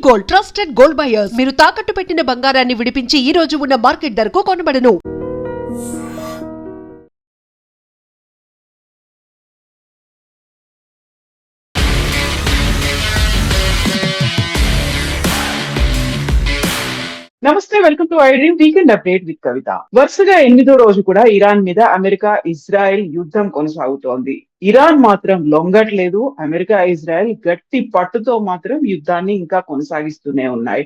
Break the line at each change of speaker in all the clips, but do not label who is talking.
Gold, trusted gold buyers. మీరు తాకట్టు పెట్టిన బంగారాన్ని విడిపించి ఈ రోజు ఉన్న మార్కెట్ ధరకు కొనబడును.
నమస్తే, welcome to iDream weekend update with Kavitha. వరుసగా 8వ రోజు కూడా ఇరాన్ మీద అమెరికా ఇజ్రాయెల్ యుద్ధం కొనసాగుతోంది. ఇరాన్ మాత్రం లొంగట్లేదు. అమెరికా ఇజ్రాయెల్ గట్టి పట్టుతో మాత్రం యుద్ధాన్ని ఇంకా కొనసాగిస్తూనే ఉన్నాయి.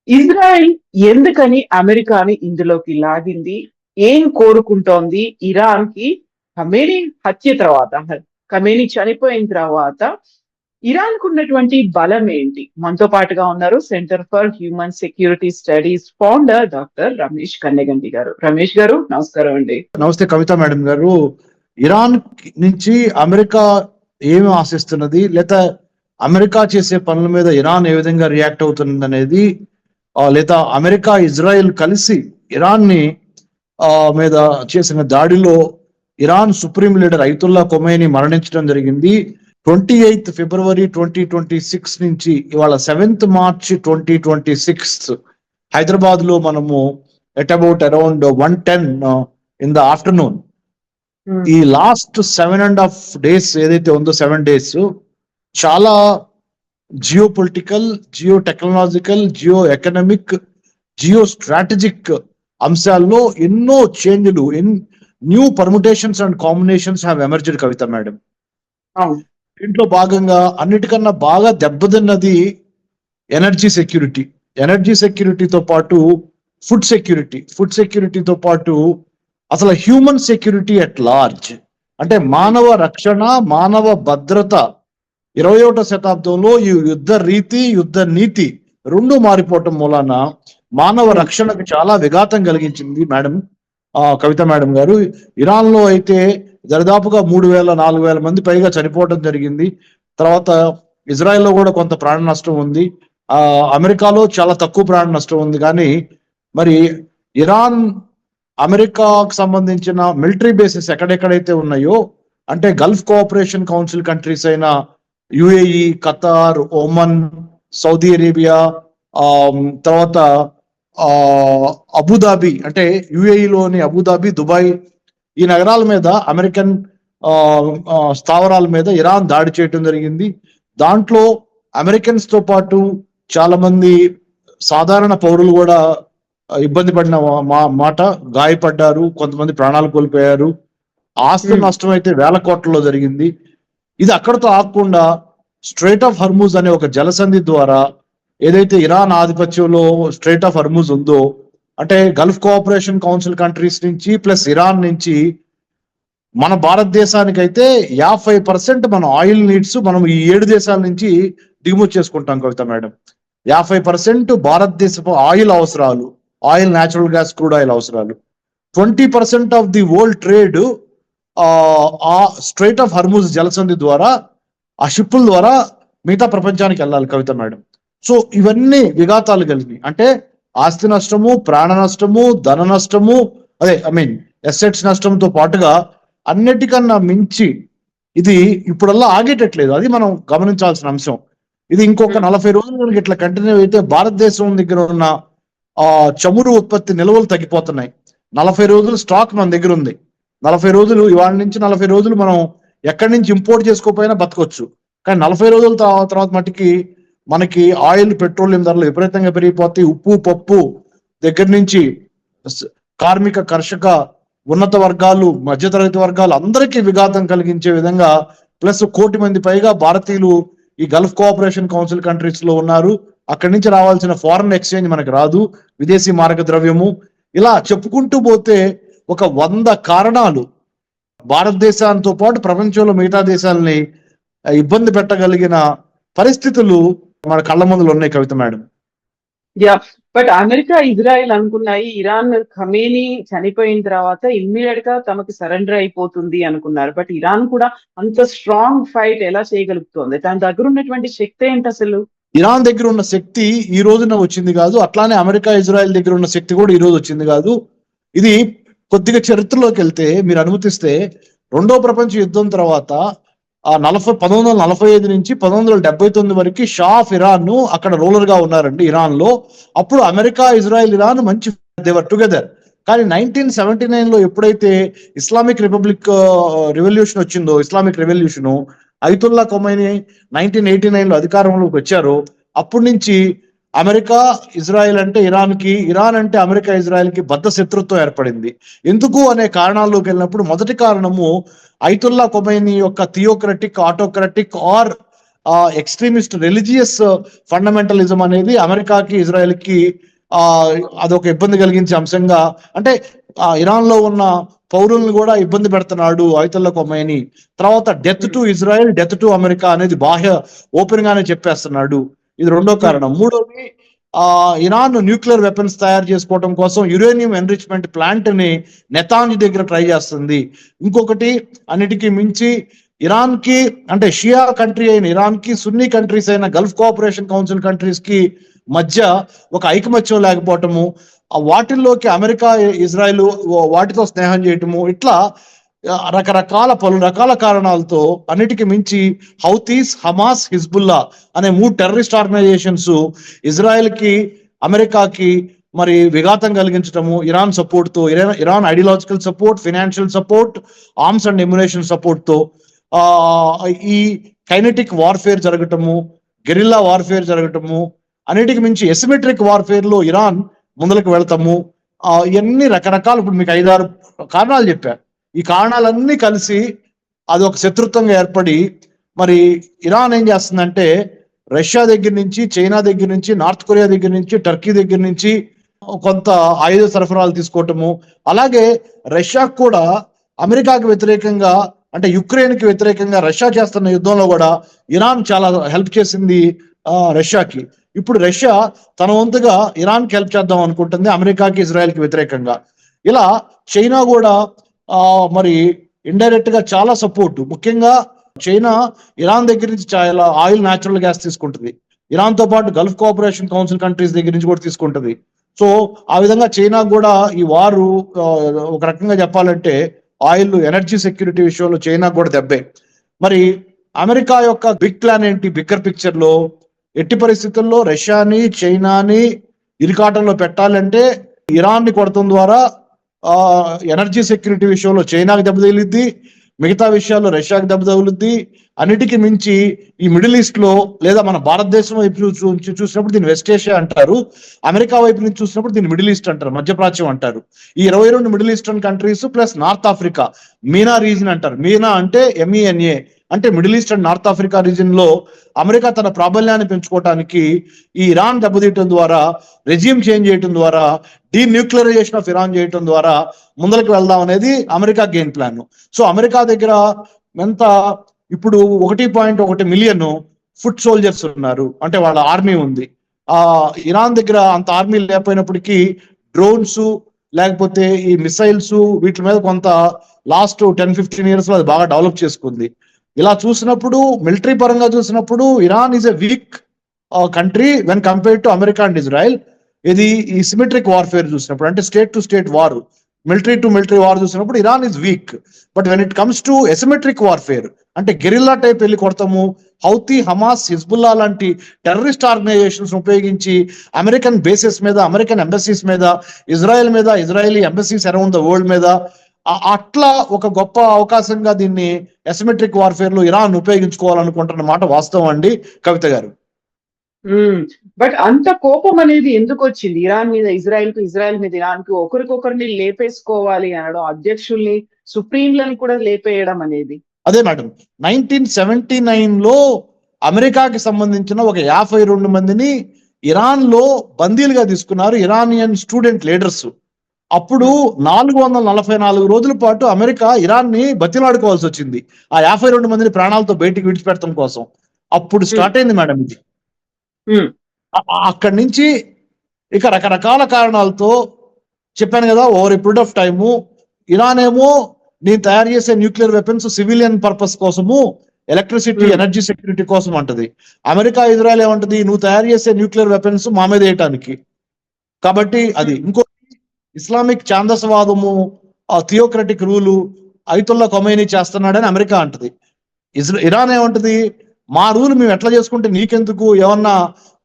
ఇజ్రాయెల్ ఎందుకని అమెరికాని ఇందులోకి లాగింది, ఏం కోరుకుంటోంది? ఇరాన్ కి ఖమేనీ హత్య తర్వాత, ఖమేనీ చనిపోయిన తర్వాత ఇరాన్ కు ఉన్నటువంటి బలం ఏంటి? మనతో పాటుగా ఉన్నారు centre for human security studies founder doctor Ramesh Kanneganti గారు. రమేష్ గారు, నమస్కారం అండి.
నమస్తే కవిత మేడం గారు. ఇరాన్ నుంచి అమెరికా ఏమి ఆశిస్తున్నది, లేదా అమెరికా చేసే పనుల మీద ఇరాన్ ఏ విధంగా రియాక్ట్ అవుతుంది అనేది, లేదా అమెరికా ఇజ్రాయెల్ కలిసి ఇరాన్ ని మీద చేసిన దాడిలో Iran supreme leader Ayatollah Khomeini మరణించడం జరిగింది. 28 ఫిబ్రవరి 2026 నుంచి ఇవాళ 7th మార్చ్ 2026 హైదరాబాద్ లో మనము at about around 1:10 in the afternoon ఈ లాస్ట్ 7.5 days ఏదైతే ఉందో 7 days చాలా geo political, geo technological, geo economic, geo strategic అంశాల్లో ఎన్నో చేంజ్లు, new permutations and combinations have emerged Kavitha madam. దీంట్లో భాగంగా అన్నిటికన్నా బాగా దెబ్బతిన్నది ఎనర్జీ సెక్యూరిటీ. ఎనర్జీ సెక్యూరిటీతో పాటు ఫుడ్ సెక్యూరిటీతో పాటు అసలు హ్యూమన్ సెక్యూరిటీ అట్ లార్జ్, అంటే మానవ రక్షణ, మానవ భద్రత 21వ శతాబ్దంలో ఈ యుద్ధ రీతి, యుద్ధ నీతి రెండు మారిపోవటం మూలాన మానవ రక్షణకు చాలా విఘాతం కలిగించింది మేడం. కవిత మేడం గారు, ఇరాన్ లో అయితే దరిదాపుగా 3,000-4,000 మంది పైగా చనిపోవడం జరిగింది. తర్వాత ఇజ్రాయెల్లో కూడా కొంత ప్రాణ నష్టం ఉంది. అమెరికాలో చాలా తక్కువ ప్రాణ నష్టం ఉంది. కానీ మరి ఇరాన్, అమెరికాకు సంబంధించిన మిలిటరీ బేసెస్ ఎక్కడెక్కడైతే ఉన్నాయో, అంటే గల్ఫ్ కోఆపరేషన్ కౌన్సిల్ కంట్రీస్ అయిన UAE, Qatar, Oman, Saudi Arabia, తర్వాత అబుదాబి, అంటే యుఏఈలోని అబుదాబి, దుబాయ్, ఈ నగరాల మీద అమెరికన్ స్థావరాల మీద ఇరాన్ దాడి చేయటం జరిగింది. దాంట్లో అమెరికన్స్ తో పాటు చాలా మంది సాధారణ పౌరులు కూడా ఇబ్బంది పడిన మాట, గాయపడ్డారు, కొంతమంది ప్రాణాలు కోల్పోయారు. ఆస్తి నష్టం అయితే 1,000 కోట్లలో జరిగింది. ఇది అక్కడతో ఆగకుండా స్ట్రైట్ ఆఫ్ హర్మూజ్ అనే ఒక జలసంధి ద్వారా, ఏదైతే ఇరాన్ ఆధిపత్యంలో స్ట్రైట్ ఆఫ్ హర్మూజ్ ఉందో, అంటే గల్ఫ్ కోఆపరేషన్ కౌన్సిల్ కంట్రీస్ నుంచి ప్లస్ ఇరాన్ నుంచి మన భారతదేశానికి అయితే 50% మన ఆయిల్ నీడ్స్ మనం ఈ 7 దేశాల నుంచి దిగుమతి చేసుకుంటాం కవిత మేడం. 50% భారతదేశపు ఆయిల్ అవసరాలు, oil, natural gas, crude oil అవసరాలు. 20% ఆఫ్ ది వరల్డ్ ట్రేడ్ ఆ స్ట్రైట్ ఆఫ్ హర్మూజ్ జలసంధి ద్వారా, ఆ షిప్పుల ద్వారా మిగతా ప్రపంచానికి వెళ్ళాలి కవిత మేడం. సో ఇవన్నీ విఘాతాలు కలిగి, అంటే ఆస్తి నష్టము, ప్రాణ నష్టము, ధన నష్టము, ఎసెట్స్ నష్టంతో పాటుగా అన్నిటికన్నా మించి ఇది ఇప్పుడల్లా ఆగేటట్లేదు. అది మనం గమనించాల్సిన అంశం. ఇది ఇంకొక 40 రోజులు ఇట్లా కంటిన్యూ అయితే భారతదేశం దగ్గర ఉన్న చమురు ఉత్పత్తి నిల్వలు తగ్గిపోతున్నాయి. 40 రోజులు స్టాక్ మన దగ్గర ఉంది. 40 రోజులు, ఇవాళ నుంచి 40 రోజులు మనం ఎక్కడి నుంచి ఇంపోర్ట్ చేసుకోకపోయినా బతకొచ్చు. కానీ 40 రోజుల తర్వాత మటుకి మనకి ఆయిల్, పెట్రోలియం ధరలు విపరీతంగా పెరిగిపోతాయి. ఉప్పు, పప్పు దగ్గర నుంచి కార్మిక, కర్షక, ఉన్నత వర్గాలు, మధ్యతరగతి వర్గాలు అందరికీ విఘాతం కలిగించే విధంగా, ప్లస్ 1 కోటి మంది పైగా భారతీయులు ఈ గల్ఫ్ కోఆపరేషన్ కౌన్సిల్ కంట్రీస్ లో ఉన్నారు. అక్కడి నుంచి రావాల్సిన ఫారెన్ ఎక్స్చేంజ్ మనకు రాదు, విదేశీ మారక ద్రవ్యము, ఇలా చెప్పుకుంటూ పోతే ఒక 100 కారణాలు భారతదేశాంతో పాటు ప్రపంచంలో మిగతా దేశాలని ఇబ్బంది పెట్టగలిగిన పరిస్థితులు మన కళ్ళ ముందులో ఉన్నాయి Kavitha madam.
But America, Israel అనుకున్నాయి ఇరాన్ ఖమేనీ చనిపోయిన తర్వాత ఇమ్మీడియట్ గా తమకి సరెండర్ అయిపోతుంది అనుకున్నారు. బట్ ఇరాన్ కూడా అంత స్ట్రాంగ్ ఫైట్ ఎలా చేయగలుగుతుంది? దాని దగ్గర ఉన్నటువంటి శక్తి ఏంటి అసలు?
ఇరాన్ దగ్గర ఉన్న శక్తి ఈ రోజున వచ్చింది కాదు, అట్లానే అమెరికా, ఇజ్రాయెల్ దగ్గర ఉన్న శక్తి కూడా ఈ రోజు వచ్చింది కాదు. ఇది కొద్దిగా చరిత్రలోకి వెళ్తే, మీరు అనుమతిస్తే, 2వ ప్రపంచ యుద్ధం తర్వాత 1945 నుంచి 1979 వరకు షా ఆఫ్ ఇరాన్ అక్కడ రూలర్ గా ఉన్నారండి ఇరాన్ లో. అప్పుడు అమెరికా, ఇజ్రాయెల్, ఇరాన్ మంచి దేవర్ టుగెదర్. కానీ 1979 లో ఎప్పుడైతే ఇస్లామిక్ రిపబ్లిక్ రెవల్యూషన్ వచ్చిందో, ఇస్లామిక్ రెవల్యూషన్, అయతుల్లా ఖొమైనీ 1989 లో అధికారంలోకి వచ్చారో, అప్పటి నుంచి అమెరికా, ఇజ్రాయెల్ అంటే ఇరాన్ కి, ఇరాన్ అంటే అమెరికా, ఇజ్రాయెల్ కి బద్ధ శత్రుత్వం ఏర్పడింది. ఎందుకు అనే కారణాల్లోకి వెళ్ళినప్పుడు మొదటి కారణము అయతుల్లా ఖొమైనీ యొక్క theocratic, autocratic or extremist religious fundamentalism అనేది అమెరికాకి, ఇజ్రాయెల్ కి అదొక ఇబ్బంది కలిగించే అంశంగా, అంటే ఇరాన్ లో ఉన్న పౌరులను కూడా ఇబ్బంది పెడుతున్నాడు అయతుల్లా ఖొమైనీ. తర్వాత death to Israel, death to America అనేది బాహ్య ఓపెన్ గానే చెప్పేస్తున్నాడు. ఇది రెండో కారణం. మూడోది, ఇరాన్ న్యూక్లియర్ వెపన్స్ తయారు చేసుకోవడం కోసం యురేనియం ఎన్రిచ్మెంట్ ప్లాంట్ ని నెతాన్యా దగ్గర ట్రై చేస్తుంది. ఇంకొకటి, అన్నిటికీ మించి ఇరాన్ కి, అంటే షియా కంట్రీ అయిన ఇరాన్ కి, సున్నీ కంట్రీస్ అయిన గల్ఫ్ కోఆపరేషన్ కౌన్సిల్ కంట్రీస్ కి మధ్య ఒక ఐకమత్యం లేకపోవటము, వాటిల్లోకి అమెరికా, ఇజ్రాయెల్ వాటితో స్నేహం చేయటము, ఇట్లా పలు రకాల కారణాలతో, అన్నిటికీ మించి హౌతీస్, హమాస్, హిజ్బుల్లా అనే 3 టెర్రరిస్ట్ ఆర్గనైజేషన్స్ ఇజ్రాయెల్ కి, అమెరికాకి మరి విఘాతం కలిగించటము, ఇరాన్ సపోర్ట్ తో, Iran ideological support, financial support, arms and ammunition support తో ఈ కైనెటిక్ వార్ఫేర్ జరగటము, గెరిల్లా వార్ఫేర్ జరగటము, అన్నిటికి మించి ఎసిమెట్రిక్ వార్ఫేర్ లో ఇరాన్ ముందులకు వెళ్తాము. ఇవన్నీ రకరకాల, ఇప్పుడు మీకు 5-6 కారణాలు చెప్పారు. ఈ కారణాలన్నీ కలిసి అది ఒక శత్రుత్వంగా ఏర్పడి, మరి ఇరాన్ ఏం చేస్తుందంటే రష్యా దగ్గర నుంచి, చైనా దగ్గర నుంచి, నార్త్ కొరియా దగ్గర నుంచి, టర్కీ దగ్గర నుంచి కొంత ఆయుధ సరఫరాలు తీసుకోవటము, అలాగే రష్యాకు కూడా అమెరికాకి వ్యతిరేకంగా, అంటే యుక్రెయిన్ కి వ్యతిరేకంగా రష్యా చేస్తున్న యుద్ధంలో కూడా ఇరాన్ చాలా హెల్ప్ చేసింది రష్యాకి. ఇప్పుడు రష్యా తన వంతుగా ఇరాన్ కి హెల్ప్ చేద్దాం అనుకుంటుంది, అమెరికాకి, ఇజ్రాయెల్ కి వ్యతిరేకంగా. ఇలా చైనా కూడా మరి ఇండైరెక్ట్ గా చాలా సపోర్ట్, ముఖ్యంగా చైనా ఇరాన్ దగ్గర నుంచి చాలా ఆయిల్, న్యాచురల్ గ్యాస్ తీసుకుంటుంది. ఇరాన్ తో పాటు గల్ఫ్ కోఆపరేషన్ కౌన్సిల్ కంట్రీస్ దగ్గర నుంచి కూడా తీసుకుంటుంది. సో ఆ విధంగా చైనా కూడా ఈ వారు ఒక రకంగా చెప్పాలంటే ఆయిల్, ఎనర్జీ సెక్యూరిటీ విషయంలో చైనా కూడా దెబ్బే. మరి అమెరికా యొక్క బిగ్ ప్లాన్ ఏంటి? బిగ్గర్ పిక్చర్ లో ఎట్టి పరిస్థితుల్లో రష్యాని, చైనాని ఇరుకాటంలో పెట్టాలంటే ఇరాన్ ని కొడతం ద్వారా ఎనర్జీ సెక్యూరిటీ విషయంలో చైనాకి దెబ్బ తగిలిద్ది, మిగతా విషయాల్లో రష్యాకి దెబ్బ తగులుద్ది. అన్నిటికీ మించి ఈ మిడిల్ ఈస్ట్ లో, లేదా మన భారతదేశం వైపు చూసినప్పుడు దీన్ని వెస్ట్ ఏషియా అంటారు, అమెరికా వైపు నుంచి చూసినప్పుడు దీన్ని మిడిల్ ఈస్ట్ అంటారు, మధ్యప్రాచ్యం అంటారు. ఈ 22 middle eastern countries plus north Africa, Meena reason అంటారు. మీనా అంటే MENA, అంటే middle east and north Africa reason లో అమెరికా తన ప్రాబల్యాన్ని పెంచుకోవడానికి ఈ ఇరాన్ దెబ్బతీయటం ద్వారా, రెజ్యూమ్ చేంజ్ చేయడం ద్వారా, డీన్యూక్లియరైజేషన్ ఆఫ్ ఇరాన్ చేయటం ద్వారా ముందరికి వెళ్దాం అనేది America game plan. So America దగ్గర ఎంత, ఇప్పుడు 1.1 మిలియన్ ఫుట్ సోల్జర్స్ ఉన్నారు, అంటే వాళ్ళ ఆర్మీ ఉంది. ఇరాన్ దగ్గర అంత ఆర్మీ లేకపోయినప్పటికీ డ్రోన్స్, లేకపోతే ఈ మిసైల్స్, వీటి మీద కొంత లాస్ట్ 10-15 years లో అది బాగా డెవలప్ చేసుకుంది. ఇలా చూసినప్పుడు, మిలిటరీ పరంగా చూసినప్పుడు Iran is a weak country when compared to America and Israel. ఇది ఈ సిమెట్రిక్ వార్ఫేర్ చూసినప్పుడు, అంటే state to state war, military to military war చూసినప్పుడు Iran is weak. But when it comes to asymmetric warfare, అంటే guerrilla type వెళ్ళి కొడతాము, Houthi, Hamas, Hezbollah లాంటి terrorist organizations ఉపయోగించి అమెరికన్ బేసెస్ మీద, అమెరికన్ ఎంబసీస్ మీద, ఇజ్రాయెల్ మీద, Israeli embassies around the world మీద, అట్లా ఒక గొప్ప అవకాశంగా దీన్ని ఎసిమెట్రిక్ వార్ఫేర్ లో ఇరాన్ ఉపయోగించుకోవాలనుకుంటున్న మాట వాస్తవం అండి కవిత గారు.
బట్ అంత కోపం అనేది ఎందుకు వచ్చింది ఇరాన్ మీద, ఇజ్రాయెల్ మీద ఇరాన్ కి? ఒకరికొకరిని లేపేసుకోవాలి అనడం, అధ్యక్షుల్ని, సుప్రీంలను కూడా లేపేయడం అనేది.
అదే మేడం, 1979 లో అమెరికాకి సంబంధించిన ఒక 52 మందిని ఇరాన్ లో బందీలుగా తీసుకున్నారు, ఇరానియన్ స్టూడెంట్ లీడర్స్. అప్పుడు 444 రోజుల పాటు అమెరికా ఇరాన్ ని బతిలాడుకోవాల్సి వచ్చింది ఆ 52 మందిని ప్రాణాలతో బయటికి విడిచిపెట్టడం కోసం. అప్పుడు స్టార్ట్ అయింది మేడం ఇది. అక్కడి నుంచి ఇక రకరకాల కారణాలతో చెప్పాను కదా, over a period of time Iran ఏమో నేను తయారు చేసే న్యూక్లియర్ వెపన్స్ సివిలియన్ పర్పస్ కోసము, ఎలక్ట్రిసిటీ, ఎనర్జీ సెక్యూరిటీ కోసం అంటది. అమెరికా, ఇజ్రాయెల్ ఏమంటది, నువ్వు తయారు చేసే న్యూక్లియర్ వెపన్స్ మా మీద వేయటానికి. కాబట్టి అది. ఇంకో ఇస్లామిక్ ఛాందసవాదము, థియోక్రటిక్ రూలు అయతుల్లా ఖొమైనీ చేస్తున్నాడని అమెరికా అంటది. ఇరాన్ ఏమంటది, మా రూల్ మేము ఎట్లా చేసుకుంటే నీకెందుకు, ఏమన్నా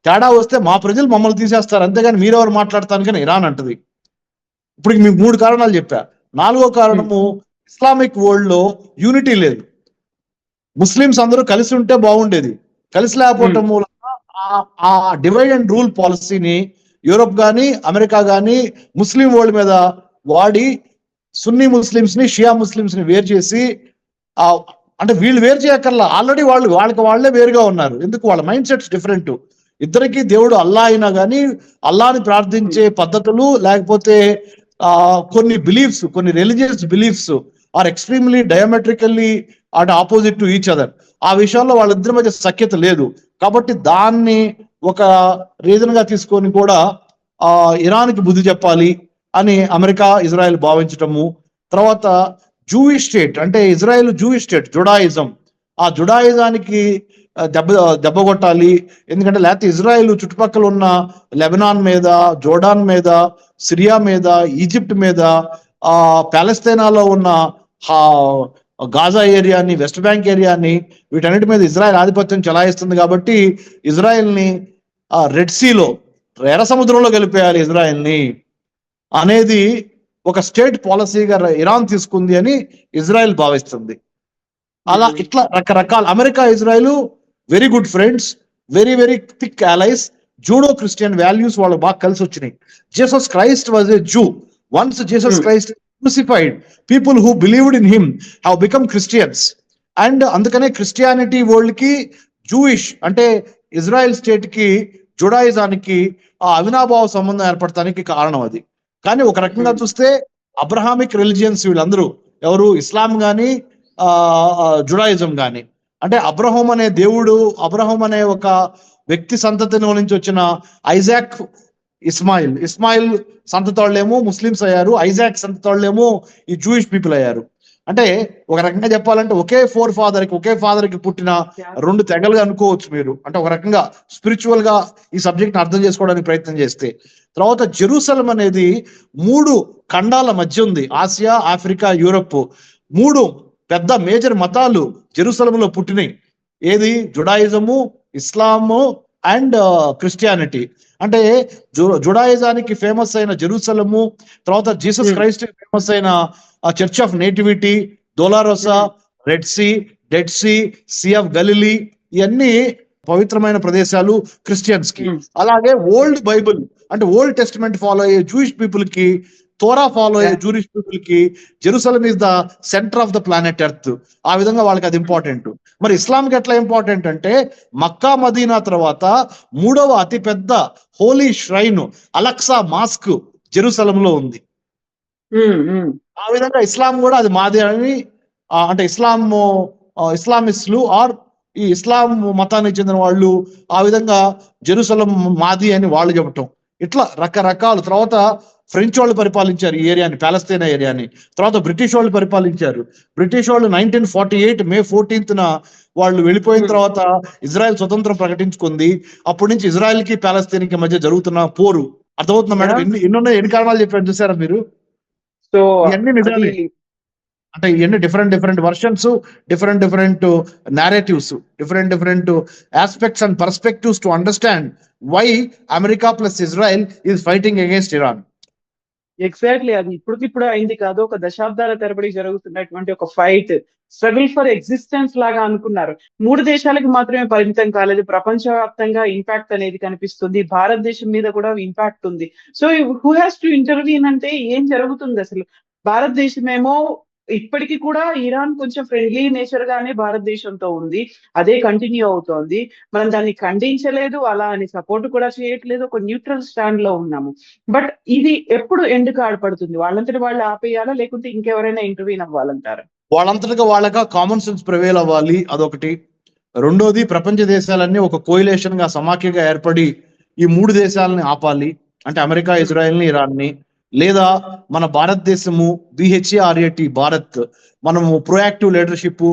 తేడా వస్తే మా ప్రజలు మమ్మల్ని తీసేస్తారు, అంతేగాని మీరెవరు మాట్లాడతాను కానీ ఇరాన్ అంటది. ఇప్పుడు మీకు 3 కారణాలు చెప్పా. 4వ కారణము, ఇస్లామిక్ వరల్డ్ లో యూనిటీ లేదు. ముస్లిమ్స్ అందరూ కలిసి ఉంటే బాగుండేది, కలిసి లేకపోవటం మూలంగా ఆ డివైడ్ అండ్ రూల్ పాలసీని యూరోప్ గాని అమెరికా గాని ముస్లిం వరల్డ్ మీద వాడి సున్నీ ముస్లిమ్స్ ని షియా ముస్లిమ్స్ ని వేరు చేసి, ఆ అంటే వీళ్ళు వేరు చేయక్కర్లా, ఆల్రెడీ వాళ్ళకి వాళ్ళే వేరుగా ఉన్నారు. ఎందుకు, వాళ్ళ మైండ్ సెట్స్ డిఫరెంట్. ఇద్దరికి దేవుడు అల్లా అయినా కానీ అల్లాని ప్రార్థించే పద్ధతులు, లేకపోతే కొన్ని బిలీఫ్స్, కొన్ని religious beliefs are extremely diametrically అంటే ఆపోజిట్ టు ఈచ్ అదర్. ఆ విషయంలో వాళ్ళిద్దరి మధ్య సఖ్యత లేదు. కాబట్టి దాన్ని ఒక రీజన్ గా తీసుకొని కూడా ఇరాన్కి బుద్ధి చెప్పాలి అని అమెరికా ఇజ్రాయెల్ భావించటము. తర్వాత జూయిష్ స్టేట్, అంటే ఇజ్రాయెల్ జూయిష్ స్టేట్, జుడాయిజం, ఆ జుడాయిజానికి దెబ్బ కొట్టాలి. ఎందుకంటే లేకపోతే ఇజ్రాయెల్ చుట్టుపక్కల ఉన్న లెబనాన్ మీద, జోర్డాన్ మీద, సిరియా మీద, ఈజిప్ట్ మీద, పాలస్తీనాలో ఉన్న గాజా ఏరియాని, వెస్ట్ బ్యాంక్ ఏరియాని, వీటన్నిటి మీద ఇజ్రాయెల్ ఆధిపత్యం చెలాయిస్తుంది. కాబట్టి ఇజ్రాయెల్ ని రెడ్ సీలో, ఎర్ర సముద్రంలో కలిపేయాలి ఇజ్రాయెల్ ని అనేది ఒక స్టేట్ పాలసీగా ఇరాన్ తీసుకుంది అని ఇజ్రాయెల్ భావిస్తుంది. అలా ఇట్లా రకరకాల America Israel very good friends, very very thick allies. Judo Christian values వాళ్ళు బాగా కలిసి వచ్చినాయి. Jesus Christ was a zoo. Once Jesus Christ crucified, people who believed in him have become Christians. And అందుకనే Christianity world కి Jewish అంటే Israel state కి జుడాయిజానికి ఆ అవినాభావ సంబంధం ఏర్పడటానికి కారణం అది. కానీ ఒక రకంగా చూస్తే అబ్రహామిక్ రిలిజియన్స్ వీళ్ళందరూ ఎవరు, ఇస్లాం గాని జుడాయిజం గాని, అంటే అబ్రహం అనే దేవుడు, అబ్రహం అనే ఒక వ్యక్తి సంతతిలో నుంచి వచ్చిన ఐజాక్, ఇస్మాయిల్ సంతతోళ్ళేమో ముస్లిమ్స్ అయ్యారు, ఐజాక్ సంతతోళ్ళేమో ఈ జూయిష్ పీపుల్ అయ్యారు. అంటే ఒక రకంగా చెప్పాలంటే ఒకే ఫాదర్ కి పుట్టిన 2 తెగలుగా అనుకోవచ్చు మీరు. అంటే ఒక రకంగా స్పిరిచువల్ గా ఈ సబ్జెక్ట్ ని అర్థం చేసుకోవడానికి ప్రయత్నం చేస్తే. తర్వాత జెరూసలం అనేది 3 ఖండాల మధ్య ఉంది, ఆసియా, ఆఫ్రికా, యూరప్. 3 పెద్ద మేజర్ మతాలు జెరూసలంలో పుట్టినాయి. ఏది, జుడాయిజము, ఇస్లాము అండ్ క్రిస్టియానిటీ. అంటే జుడాయిజానికి ఫేమస్ అయిన జెరూసలము, తర్వాత జీసస్ క్రైస్ట్ ఫేమస్ అయిన church of nativity, Dolorosa, red sea, dead sea, sea of Galilee, ఇవన్నీ పవిత్రమైన ప్రదేశాలు క్రిస్టియన్స్ కి. అలాగే ఓల్డ్ బైబుల్ అంటే ఓల్డ్ టెస్టిమెంట్ ఫాలో అయ్యే జూయిష్ పీపుల్ కి, తోరా ఫాలో అయ్యే జూయిష్ పీపుల్ కి Jerusalem is the centre of the planet Earth. ఆ విధంగా వాళ్ళకి అది ఇంపార్టెంట్. మరి ఇస్లాంకి ఎట్లా ఇంపార్టెంట్ అంటే మక్కా మదీనా తర్వాత 3వ అతిపెద్ద హోలీ ష్రైన్ అలక్సా మాస్క్ జెరూసలంలో ఉంది. ఆ విధంగా ఇస్లాం కూడా అది మాది అని, అంటే ఇస్లామిస్టులు ఆర్ ఈ ఇస్లాం మతానికి చెందిన వాళ్ళు ఆ విధంగా జెరూసలం మాది అని వాళ్ళు చెప్పటం. ఇట్లా రకరకాలు. తర్వాత ఫ్రెంచ్ వాళ్ళు పరిపాలించారు ఈ ఏరియాని, పాలస్తీనా ఏరియాని. తర్వాత బ్రిటిష్ వాళ్ళు పరిపాలించారు. బ్రిటిష్ వాళ్ళు 1948 మే 14న వాళ్ళు వెళ్ళిపోయిన తర్వాత ఇజ్రాయెల్ స్వతంత్రం ప్రకటించుకుంది. అప్పటి నుంచి ఇజ్రాయెల్ కి పాలస్తీనాకి మధ్య జరుగుతున్న పోరు. అర్థమవుతుందా మేడం? ఎన్ని కారణాలు చెప్పారు చూసారా మీరు?
సో
ఇవన్నీ నిజాలే. అంటే ఇవన్నీ different versions, different narratives, different aspects and perspectives to understand why America plus Israel is fighting against Iran.
Exactly, అది ఇప్పటికిప్పుడు అయింది కాదు, ఒక దశాబ్దాల తరబడి జరుగుతున్నటువంటి ఒక ఫైట్, స్ట్రగుల్ ఫర్ ఎగ్జిస్టెన్స్ లాగా అనుకున్నారు. 3 దేశాలకు మాత్రమే పరిమితం కాలేదు, ప్రపంచవ్యాప్తంగా ఇంపాక్ట్ అనేది కనిపిస్తుంది. భారతదేశం మీద కూడా ఇంపాక్ట్ ఉంది. So who has to intervene అంటే ఏం జరుగుతుంది అసలు? భారతదేశం ఏమో ఇప్పటికీ కూడా ఇరాన్ కొంచెం ఫ్రెండ్లీ నేచర్ గానే భారతదేశంతో ఉంది, అదే కంటిన్యూ అవుతోంది. మనం దాన్ని ఖండించలేదు, అలా అని సపోర్ట్ కూడా చేయట్లేదు, ఒక న్యూట్రల్ స్టాండ్ లో ఉన్నాము. బట్ ఇది ఎప్పుడు ఎండ్ పడుతుంది? వాళ్ళంతటి వాళ్ళు ఆపేయాలా, లేకుంటే ఇంకెవరైనా ఇంటర్వ్యూన్ అవ్వాలంటారా?
వాళ్ళంతటిగా వాళ్ళగా కామన్ సెన్స్ ప్రివేల్ అవ్వాలి, అదొకటి. రెండోది, ప్రపంచ దేశాలన్నీ ఒక కోయిలేషన్ గా, సమాఖ్యగా ఏర్పడి ఈ 3 దేశాలని ఆపాలి. అంటే అమెరికా, ఇజ్రాయెల్ ని, ఇరాన్ ని. లేదా మన భారతదేశము BHARAT భారత్, మనము ప్రోయాక్టివ్ లీడర్షిప్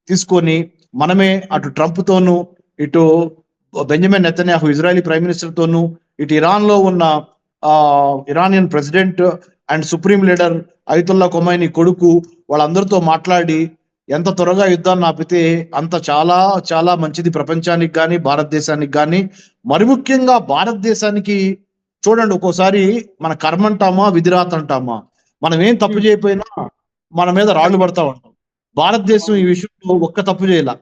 తీసుకొని మనమే అటు ట్రంప్ తోను, ఇటు Benjamin Netanyahu Israeli prime minister తోను, ఇటు ఇరాన్ లో ఉన్న Iranian president and supreme leader Ayatollah Khomeini కొడుకు, వాళ్ళందరితో మాట్లాడి ఎంత త్వరగా యుద్ధాన్ని ఆపితే అంత చాలా చాలా మంచిది ప్రపంచానికి కానీ భారతదేశానికి కానీ. మరి ముఖ్యంగా భారతదేశానికి చూడండి, ఒక్కోసారి మన కర్మ అంటామా విధిరాత అంటామా, మనం ఏం తప్పు చేయకపోయినా మన మీద రాళ్లు పడతా ఉంటాం. భారతదేశం ఈ విషయంలో ఒక్క తప్పు చేయాల,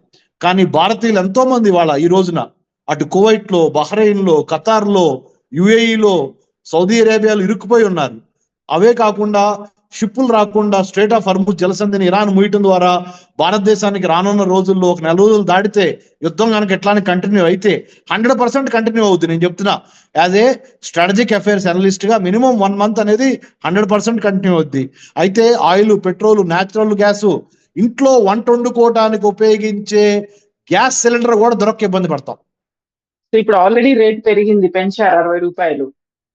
కానీ భారతీయులు ఎంతో మంది వాళ్ళ ఈ రోజున అటు కువైట్ లో, బహ్రెయిన్ లో, ఖతార్ లో, యుఏఈలో, సౌదీ అరేబియాలో ఇరుక్కుపోయి ఉన్నారు. అవే కాకుండా షిప్పులు రాకుండా స్ట్రేట్ ఆఫ్ హర్ముజ్ జలసంధిని ఇరాన్ ముయ్యటం ద్వారా భారతదేశానికి రానున్న రోజుల్లో ఒక 4 రోజులు దాటితే యుద్ధం కనుక ఎట్లానే కంటిన్యూ అయితే 100% కంటిన్యూ అవుతుంది. నేను చెప్తున్నా, as a strategic affairs analyst గా మినిమం 1 మంత్ అనేది 100% కంటిన్యూ అవుద్ది. అయితే ఆయిల్, పెట్రోల్, న్యాచురల్ గ్యాస్, ఇంట్లో వంట వండుకోవడానికి ఉపయోగించే గ్యాస్ సిలిండర్ కూడా దొరక్క ఇబ్బంది పడతాం.
సో ఇప్పుడు ఆల్రెడీ రేట్ పెరిగింది, పెంచారు 60 రూపాయలు.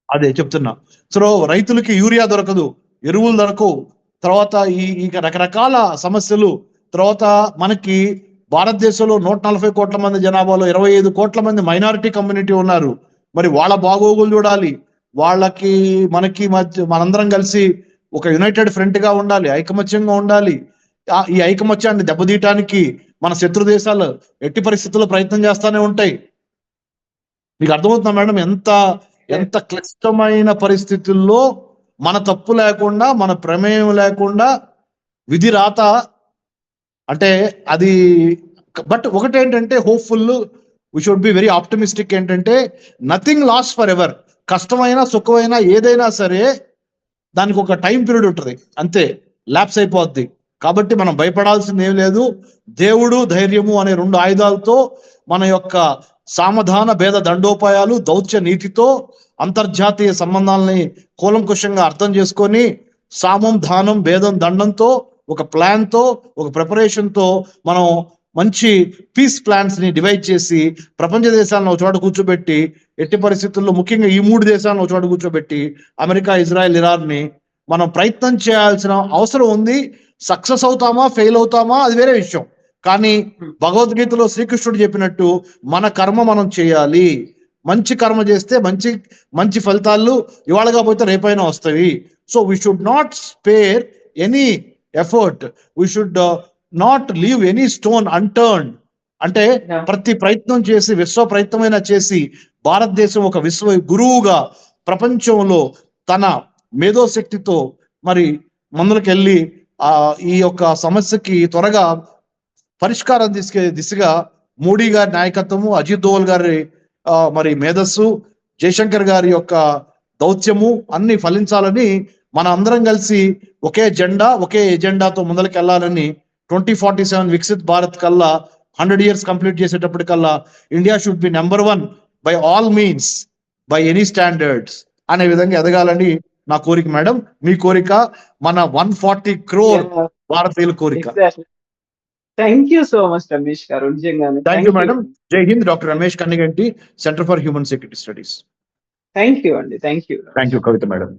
అదే చెప్తున్నా. సో రైతులకి యూరియా దొరకదు, ఎరువులు దొరకవు, తర్వాత ఈ రకరకాల సమస్యలు. తర్వాత మనకి భారతదేశంలో 140 కోట్ల మంది జనాభాలో 25 కోట్ల మంది మైనారిటీ కమ్యూనిటీ ఉన్నారు. మరి వాళ్ళ బాగోగులు చూడాలి. వాళ్ళకి మనకి మధ్య మనందరం కలిసి ఒక యునైటెడ్ ఫ్రంట్ గా ఉండాలి, ఐకమత్యంగా ఉండాలి. ఈ ఐకమత్యాన్ని దెబ్బతీయటానికి మన శత్రు దేశాలు ఎట్టి పరిస్థితుల్లో ప్రయత్నం చేస్తానే ఉంటాయి. మీకు అర్థమవుతుందా మేడం? ఎంత క్లిష్టమైన పరిస్థితుల్లో మన తప్పు లేకుండా, మన ప్రమేయం లేకుండా విధి రాత అంటే అది. బట్ ఒకటేంటంటే hopeful, we should be very optimistic. ఏంటంటే నథింగ్ లాస్ ఫర్ ఎవర్. కష్టమైన సుఖమైనా ఏదైనా సరే దానికి ఒక టైం పీరియడ్ ఉంటుంది, అంతే, ల్యాప్స్ అయిపోద్ది. కాబట్టి మనం భయపడాల్సింది ఏం లేదు. దేవుడు, ధైర్యము అనే 2 ఆయుధాలతో మన యొక్క సామధాన భేద దండోపాయాలు, దౌత్య నీతితో అంతర్జాతీయ సంబంధాలని కూలంకుషంగా అర్థం చేసుకొని సామం, దానం, భేదం, దండంతో, ఒక ప్లాన్ తో, ఒక ప్రిపరేషన్ తో మనం మంచి పీస్ ప్లాన్స్ ని డివైడ్ చేసి ప్రపంచ దేశాలను ఒక చోట కూర్చోబెట్టి, ఎట్టి పరిస్థితుల్లో ముఖ్యంగా ఈ 3 దేశాలను ఒక చోట కూర్చోబెట్టి అమెరికా, ఇజ్రాయెల్, ఇరాన్ ని మనం ప్రయత్నం చేయాల్సిన అవసరం ఉంది. సక్సెస్ అవుతామా ఫెయిల్ అవుతామా అది వేరే విషయం. కానీ భగవద్గీతలో శ్రీకృష్ణుడు చెప్పినట్టు మన కర్మ మనం చేయాలి. మంచి కర్మ చేస్తే మంచి ఫలితాలు ఇవాళ కాకపోతే రేపైనా వస్తాయి. So we should not spare any effort, we should not leave any stone unturned. అంటే ప్రతి ప్రయత్నం చేసి, విశ్వ ప్రయత్నమైనా చేసి భారతదేశం ఒక విశ్వ గురువుగా ప్రపంచంలో తన మేధోశక్తితో మరి ముందుకెళ్ళి ఈ యొక్క సమస్యకి త్వరగా పరిష్కారం తీసుకే దిశగా మోడీ గారి నాయకత్వము, అజిత్ దోవల్ గారి మరి మేధస్సు, జయశంకర్ గారి యొక్క దౌత్యము అన్ని ఫలించాలని మన అందరం కలిసి ఒకే జెండా, ఒకే ఎజెండాతో ముందరికెళ్లాలని 2047 వికసిత్ భారత్ కల్లా 100 years కంప్లీట్ చేసేటప్పటికల్లా India should be number 1 by all means, by any standards అనే విధంగా ఎదగాలని నా కోరిక మేడం. మీ కోరిక మన 140 crore భారతీయుల కోరిక.
Thank you so much Ramesh garu, నిజంగానే.
Thank you madam. జై హింద్. Doctor Ramesh Kanniganti, centre for human security studies.
Thank you అండి. Thank you
Kavitha madam.